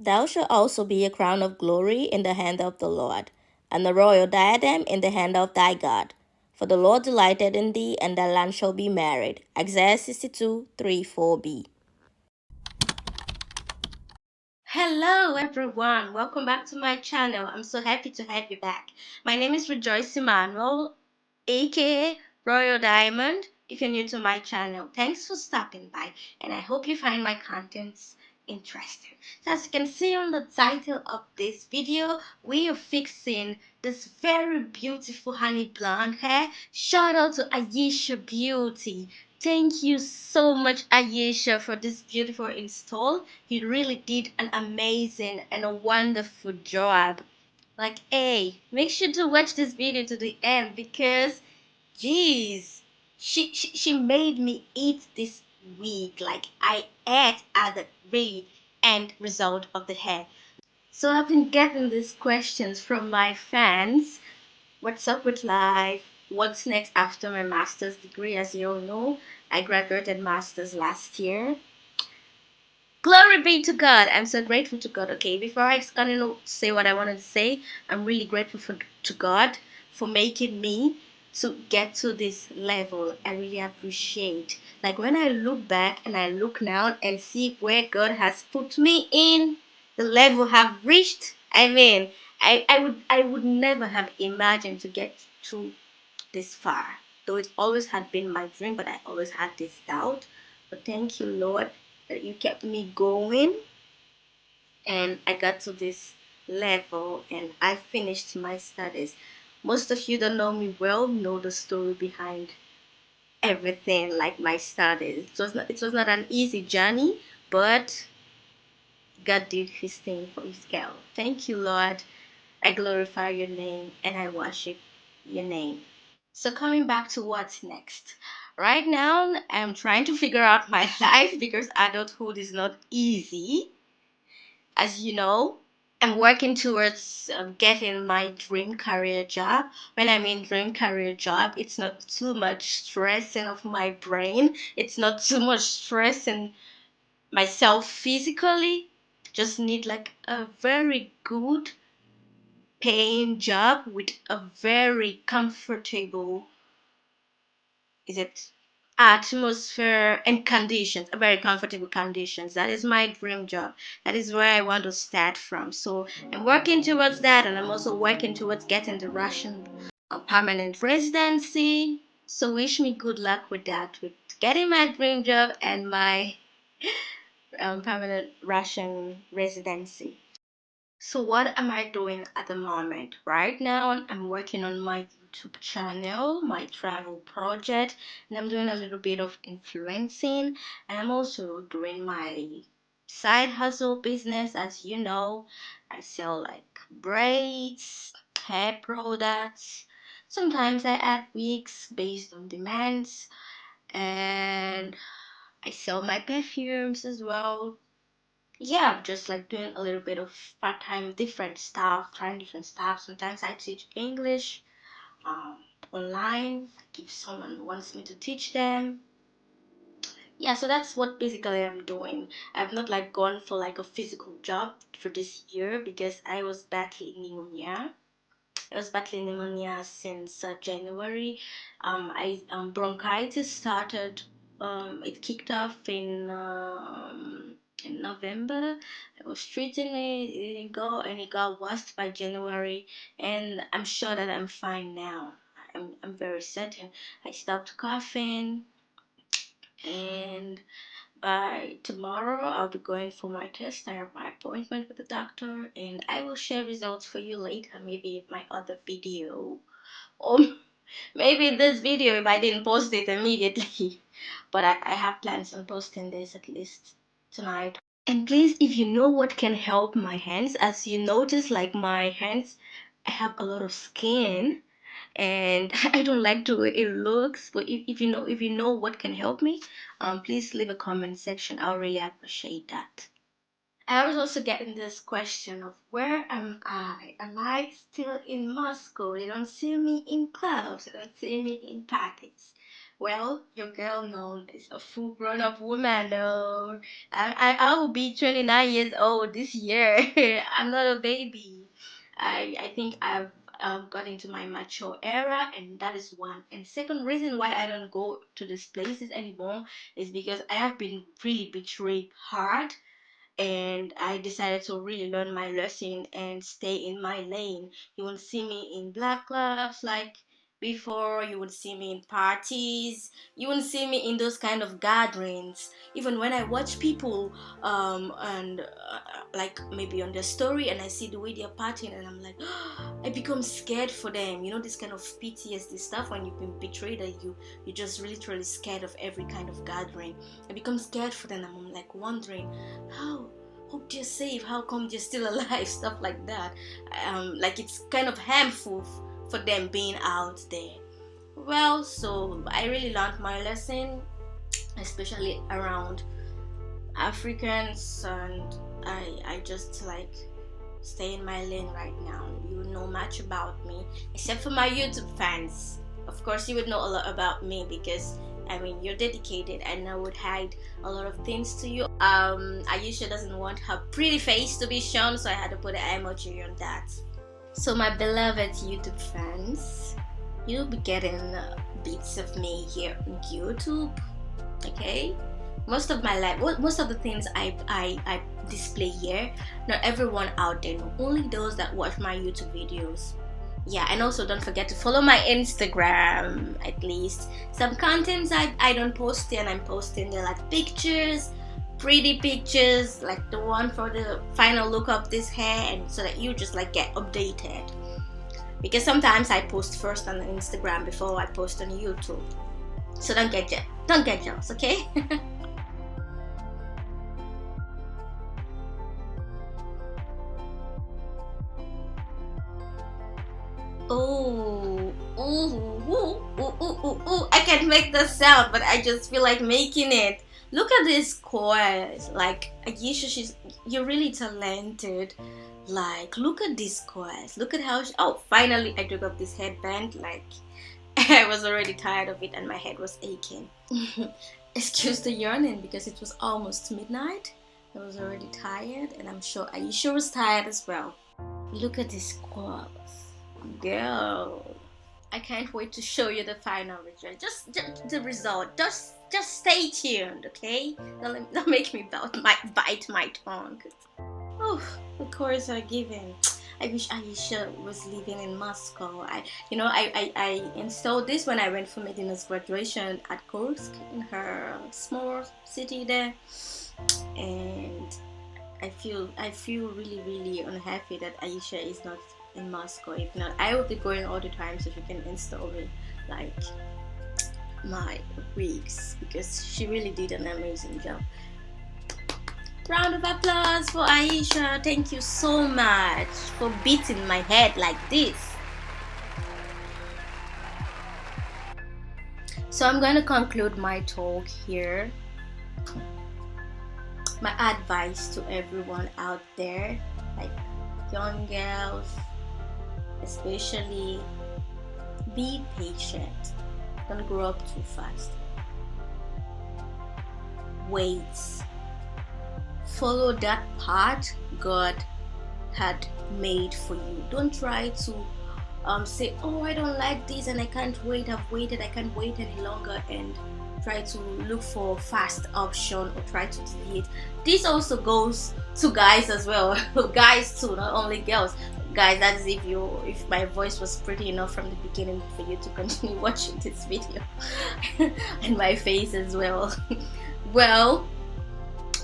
Thou shalt also be a crown of glory in the hand of the Lord, and a royal diadem in the hand of thy God. For the Lord delighted in thee, and thy land shall be married. Isaiah 62, 3, 4b. Hello everyone, welcome back to my channel. I'm so happy to have you back. My name is Rejoice Emmanuel, aka Royal Diamond. If you're new to my channel, thanks for stopping by, and I hope you find my contents interesting. So as you can see on the title of this video, we are fixing this very beautiful honey blonde hair. Shout out to Ayesha Beauty. Thank you so much, Ayesha, for this beautiful install. You really did an amazing and a wonderful job. Like, hey, make sure to watch this video to the end because, jeez, she made me eat this week. Like, I ate at the very end result of the hair. So I've been getting these questions from my fans. What's up with life? What's next after my master's degree? As you all know, I graduated master's last year. Glory be to God. I'm so grateful to God. Okay, before I say what I wanted to say, I'm really grateful to God for making me to get to this level. I really appreciate. Like when I look back and I look now and see where God has put me in, the level I've reached. I mean, I would never have imagined to get to this far. Though it always had been my dream, but I always had this doubt. But thank you, Lord, that you kept me going and I got to this level and I finished my studies. Most of you that know me well know the story behind everything, like my studies. It was not an easy journey, but God did his thing for his girl. Thank you, Lord. I glorify your name and I worship your name. So coming back to what's next. Right now, I'm trying to figure out my life because adulthood is not easy. As you know, I'm working towards getting my dream career job. When I mean dream career job, it's not too much stressing of my brain. It's not too much stressing myself physically. Just need like a very good paying job with a very comfortable, is it, atmosphere and conditions, very comfortable conditions. That is my dream job. That is where I want to start from. So I'm working towards that, and I'm also working towards getting the Russian permanent residency. So wish me good luck with that, with getting my dream job and my permanent Russian residency. So what am I doing at the moment? Right now, I'm working on my YouTube channel, my travel project, and I'm doing a little bit of influencing. And I'm also doing my side hustle business. As you know, I sell like braids, hair products. Sometimes I add wigs based on demands, and I sell my perfumes as well. Yeah, just like doing a little bit of part-time different stuff, trying different stuff. Sometimes I teach English um online, like if someone wants me to teach them. Yeah, so that's what basically I'm doing. I've not like gone for like a physical job for this year because I was battling pneumonia. I was battling pneumonia since January. I bronchitis started. It kicked off in November. I was treating it. It didn't go, and it got worse by January. And I'm sure that I'm fine now. I'm very certain. I stopped coughing, and by tomorrow I'll be going for my test. I have my appointment with the doctor, and I will share results for you later, maybe in my other video, or maybe this video if I didn't post it immediately. But I have plans on posting this at least tonight. And please, if you know what can help my hands, as you notice, like my hands, I have a lot of skin and I don't like the way it looks. But if you know what can help me, please leave a comment section. I really appreciate that. I was also getting this question of where am I? Am I still in Moscow? They don't see me in clubs. They don't see me in parties. Well, your girl known is a full grown up woman though. I will be 29 years old this year. I'm not a baby. I think I've got into my mature era, and that is one. And second reason why I don't go to these places anymore is because I have been really betrayed hard, and I decided to really learn my lesson and stay in my lane. You won't see me in black clubs like before. You won't see me in parties. You won't see me in those kind of gatherings. Even when I watch people and like maybe on their story, and I see the way they're partying, and I'm like, I become scared for them. You know, this kind of PTSD stuff when you've been betrayed, and you're just literally scared of every kind of gathering. I become scared for them. I'm like wondering, how hope they're safe, how come they're still alive, stuff like that. Like it's kind of harmful for them being out there. Well, so I really learned my lesson, especially around Africans, and I just like stay in my lane right now. You would know much about me, except for my YouTube fans. Of course, you would know a lot about me because I mean you're dedicated, and I would hide a lot of things to you. Ayesha doesn't want her pretty face to be shown, so I had to put an emoji on that. So my beloved YouTube fans, you'll be getting bits of me here on YouTube. Okay, most of my life, most of the things I display here, not everyone out there know, only those that watch my YouTube videos. Yeah, and also don't forget to follow my Instagram. At least some contents I don't post there, and I'm posting there like pictures, pretty pictures, like the one for the final look of this hair, and so that you just like get updated, because sometimes I post first on Instagram before I post on YouTube. So don't get jealous, okay? Oh, ooh, ooh, ooh, ooh, ooh, ooh. I can't make the sound, but I just feel like making it. Look at this coils. Like, Ayesha, you're really talented. Like, look at these coils. Look at how oh, finally I took up this headband. Like, I was already tired of it and my head was aching. Excuse the yawning because it was almost midnight. I was already tired, and I'm sure Ayesha was tired as well. Look at these coils. Girl, I can't wait to show you the final result. Just the result. Just stay tuned, okay? Don't make me bite my tongue. Oh, the chorus are given. I wish Ayesha was living in Moscow. I installed this when I went for Medina's graduation at Kursk, in her small city there, and I feel really really unhappy that Ayesha is not in Moscow. If not, I will be going all the time so she can install me like my wigs, because she really did an amazing job. Round of applause for Ayesha. Thank you so much for beating my head like this. So I'm going to conclude my talk here. My advice to everyone out there, like young girls especially, be patient. Don't grow up too fast. Wait. Follow that path God had made for you. Don't try to say, oh, I don't like this and I can't wait, I can't wait any longer, and try to look for a fast option or try to deviate. This also goes to guys as well. Guys too, not only girls. Guys, that's if my voice was pretty enough from the beginning for you to continue watching this video. And my face as well. Well,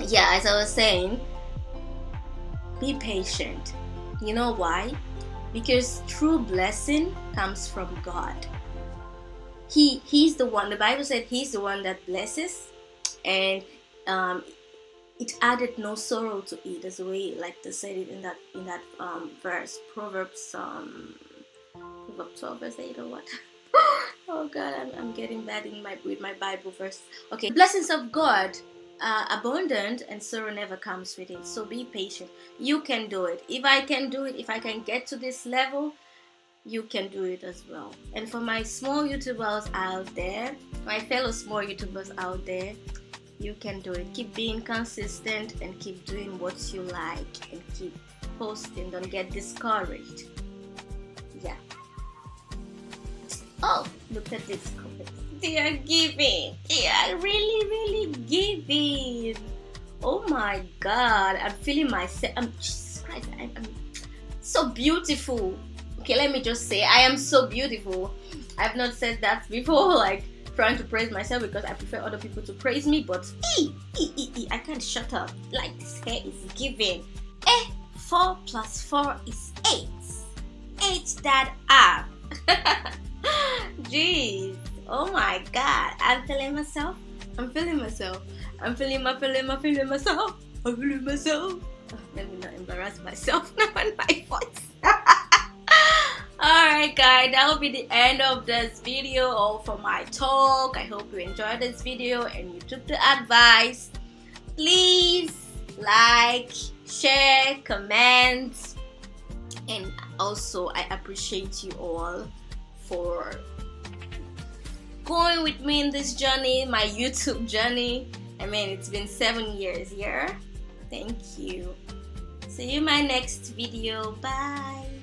yeah, as I was saying, be patient. You know why? Because true blessing comes from God. He's the one. The Bible said He's the one that blesses, and it added no sorrow to it. That's the way, like they said it in that verse, Proverbs 12 verse 8 or what? Oh God, I'm getting bad with my Bible verse. Okay, blessings of God abundant, and sorrow never comes with it. So be patient. You can do it. If I can do it, if I can get to this level, you can do it as well. And for my small YouTubers out there, my fellow small YouTubers out there, you can do it. Keep being consistent and keep doing what you like and keep posting. Don't get discouraged. Yeah. Oh, look at this comment. They are giving. They are really giving. Oh my God, I'm feeling myself. Jesus Christ, I'm so beautiful. Okay, let me just say, I am so beautiful. I've not said that before, like trying to praise myself, because I prefer other people to praise me, but I can't shut up. Like, this hair is giving. 4 plus 4 is 8. 8 that up. Jeez. Oh my God. I'm feeling myself. I'm feeling myself. I'm feeling myself. Let me not embarrass myself now in my voice. Alright guys, that will be the end of this video, all for my talk. I hope you enjoyed this video and you took the advice. Please like, share, comment, and also I appreciate you all for going with me in this journey, my YouTube journey. I mean, it's been 7 years here. Thank you. See you in my next video. Bye.